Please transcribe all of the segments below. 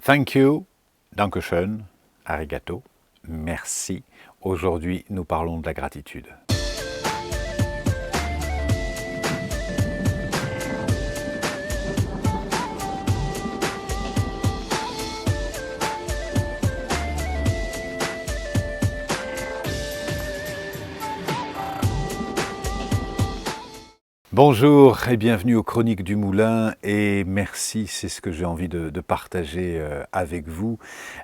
Thank you, dankeschön, arigato, merci. Aujourd'hui, nous parlons de la gratitude. Bonjour et bienvenue aux Chroniques du Moulin et merci, c'est ce que j'ai envie de partager avec vous.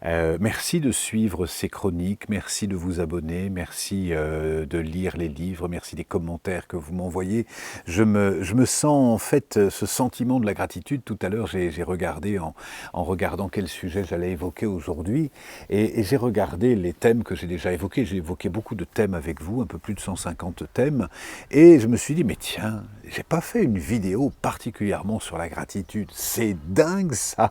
Merci de suivre ces chroniques, merci de vous abonner, merci de lire les livres, merci des commentaires que vous m'envoyez. Je me sens en fait ce sentiment de la gratitude. Tout à l'heure j'ai regardé en regardant quel sujet j'allais évoquer aujourd'hui et j'ai regardé les thèmes que j'ai déjà évoqués. J'ai évoqué beaucoup de thèmes avec vous, un peu plus de 150 thèmes et je me suis dit mais tiens, j'ai pas fait une vidéo particulièrement sur la gratitude, c'est dingue ça.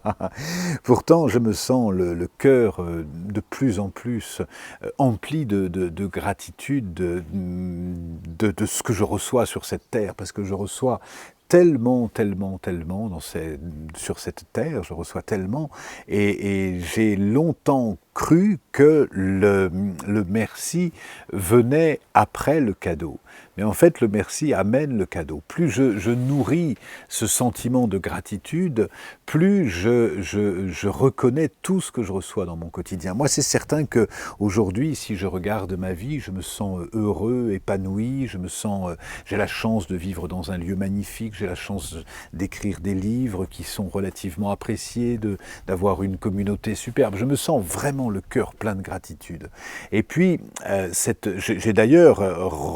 Pourtant, je me sens le cœur de plus en plus empli de gratitude de ce que je reçois sur cette terre, parce que je reçois tellement sur cette terre, je reçois tellement, et j'ai longtemps cru que le merci venait après le cadeau. Mais en fait, le merci amène le cadeau. Plus je nourris ce sentiment de gratitude, plus je reconnais tout ce que je reçois dans mon quotidien. Moi, c'est certain que aujourd'hui, si je regarde ma vie, je me sens heureux, épanoui, j'ai la chance de vivre dans un lieu magnifique, j'ai la chance d'écrire des livres qui sont relativement appréciés, d'avoir une communauté superbe. Je me sens vraiment le cœur plein de gratitude. Et puis, j'ai d'ailleurs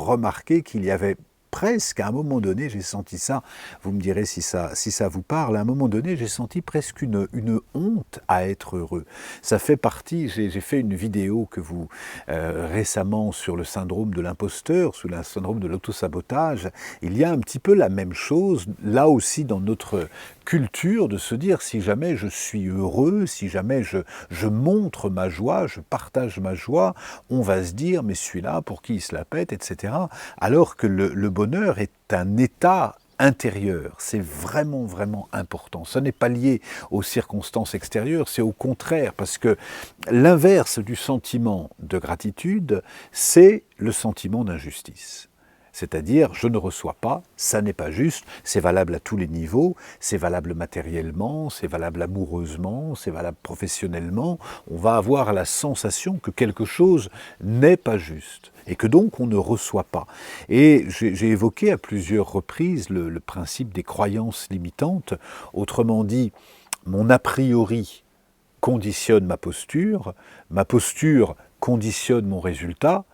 remarqué qu'il y avait presque, à un moment donné, j'ai senti ça, vous me direz si ça vous parle, à un moment donné, j'ai senti presque une honte à être heureux. Ça fait partie, j'ai fait une vidéo que vous, récemment, sur le syndrome de l'imposteur, sur le syndrome de l'autosabotage. Il y a un petit peu la même chose, là aussi, dans notre culture, de se dire, si jamais je suis heureux, si jamais je montre ma joie, je partage ma joie, on va se dire, mais celui-là, pour qui il se la pète, etc. Alors que le bonheur est un état intérieur, c'est vraiment important. Ce n'est pas lié aux circonstances extérieures, c'est au contraire, parce que l'inverse du sentiment de gratitude, c'est le sentiment d'injustice. C'est-à-dire, je ne reçois pas, ça n'est pas juste, c'est valable à tous les niveaux, c'est valable matériellement, c'est valable amoureusement, c'est valable professionnellement. On va avoir la sensation que quelque chose n'est pas juste et que donc on ne reçoit pas. Et j'ai évoqué à plusieurs reprises le principe des croyances limitantes, autrement dit, mon a priori conditionne ma posture conditionne mon résultat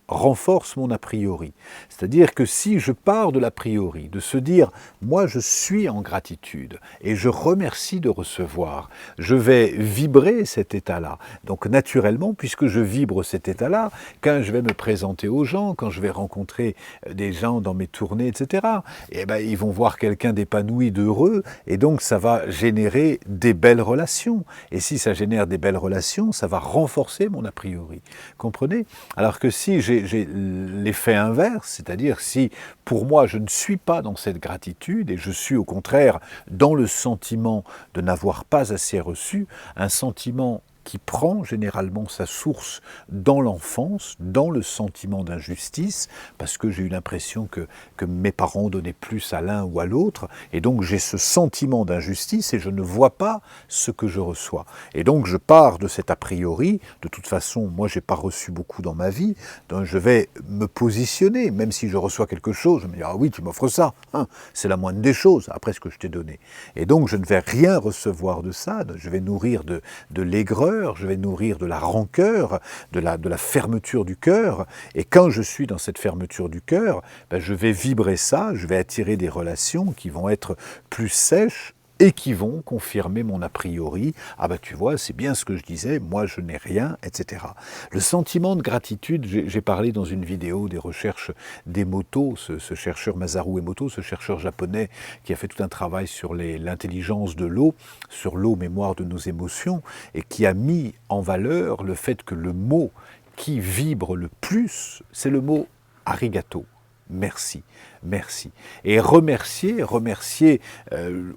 renforce mon a priori. C'est-à-dire que si je pars de l'a priori, de se dire « moi je suis en gratitude et je remercie de recevoir », je vais vibrer cet état-là. Donc naturellement, puisque je vibre cet état-là, quand je vais me présenter aux gens, quand je vais rencontrer des gens dans mes tournées, etc., eh ben, ils vont voir quelqu'un d'épanoui, d'heureux, et donc ça va générer des belles relations. Et si ça génère des belles relations, ça va renforcer mon a priori. Comprenez ? Alors que si j'ai l'effet inverse, c'est-à-dire si pour moi je ne suis pas dans cette gratitude et je suis au contraire dans le sentiment de n'avoir pas assez reçu, un sentiment qui prend généralement sa source dans l'enfance, dans le sentiment d'injustice, parce que j'ai eu l'impression que mes parents donnaient plus à l'un ou à l'autre, et donc j'ai ce sentiment d'injustice et je ne vois pas ce que je reçois. Et donc je pars de cet a priori, de toute façon, moi j'ai pas reçu beaucoup dans ma vie, donc je vais me positionner, même si je reçois quelque chose, je me dis, ah oui, tu m'offres ça, hein, c'est la moindre des choses, après ce que je t'ai donné. Et donc je ne vais rien recevoir de ça, je vais nourrir de l'aigreur, je vais nourrir de la rancœur, de la fermeture du cœur, et quand je suis dans cette fermeture du cœur, ben je vais vibrer ça, je vais attirer des relations qui vont être plus sèches et qui vont confirmer mon a priori. Ah ben tu vois, c'est bien ce que je disais, moi je n'ai rien, etc. Le sentiment de gratitude, j'ai parlé dans une vidéo des recherches d'Emoto, ce chercheur Masaru Emoto, ce chercheur japonais qui a fait tout un travail sur l'intelligence de l'eau, sur l'eau mémoire de nos émotions, et qui a mis en valeur le fait que le mot qui vibre le plus, c'est le mot arigato. Merci. merci. Et remercier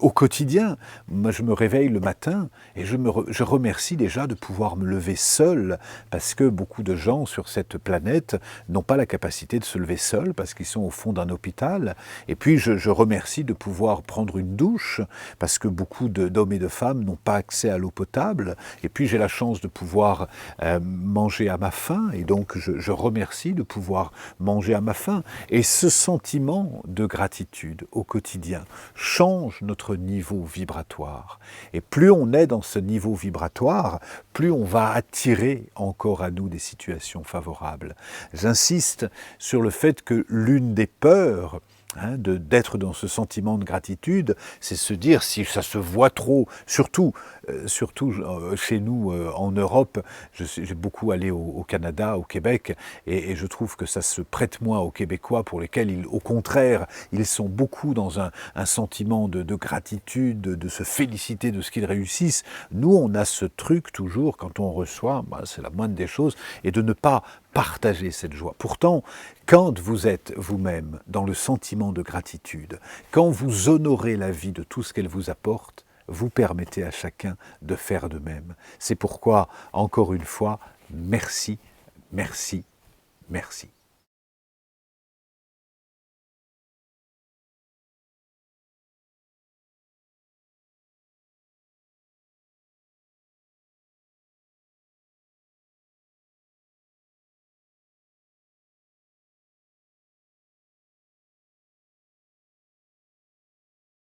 au quotidien. Moi, je me réveille le matin et je remercie déjà de pouvoir me lever seul, parce que beaucoup de gens sur cette planète n'ont pas la capacité de se lever seuls, parce qu'ils sont au fond d'un hôpital. Et puis, je remercie de pouvoir prendre une douche, parce que beaucoup d'hommes et de femmes n'ont pas accès à l'eau potable. Et puis, j'ai la chance de pouvoir manger à ma faim, et donc je remercie de pouvoir manger à ma faim. Et ce sentiment de gratitude au quotidien change notre niveau vibratoire. Et plus on est dans ce niveau vibratoire, plus on va attirer encore à nous des situations favorables. J'insiste sur le fait que l'une des peurs, d'être dans ce sentiment de gratitude, c'est se dire, si ça se voit trop, surtout chez nous en Europe, j'ai beaucoup allé au Canada, au Québec, et je trouve que ça se prête moins aux Québécois, pour lesquels, au contraire, ils sont beaucoup dans un sentiment de gratitude, de se féliciter de ce qu'ils réussissent. Nous, on a ce truc toujours, quand on reçoit, c'est la moindre des choses, et de ne pas partager cette joie. Pourtant, quand vous êtes vous-même dans le sentiment de gratitude, quand vous honorez la vie de tout ce qu'elle vous apporte, vous permettez à chacun de faire de même. C'est pourquoi, encore une fois, merci, merci, merci.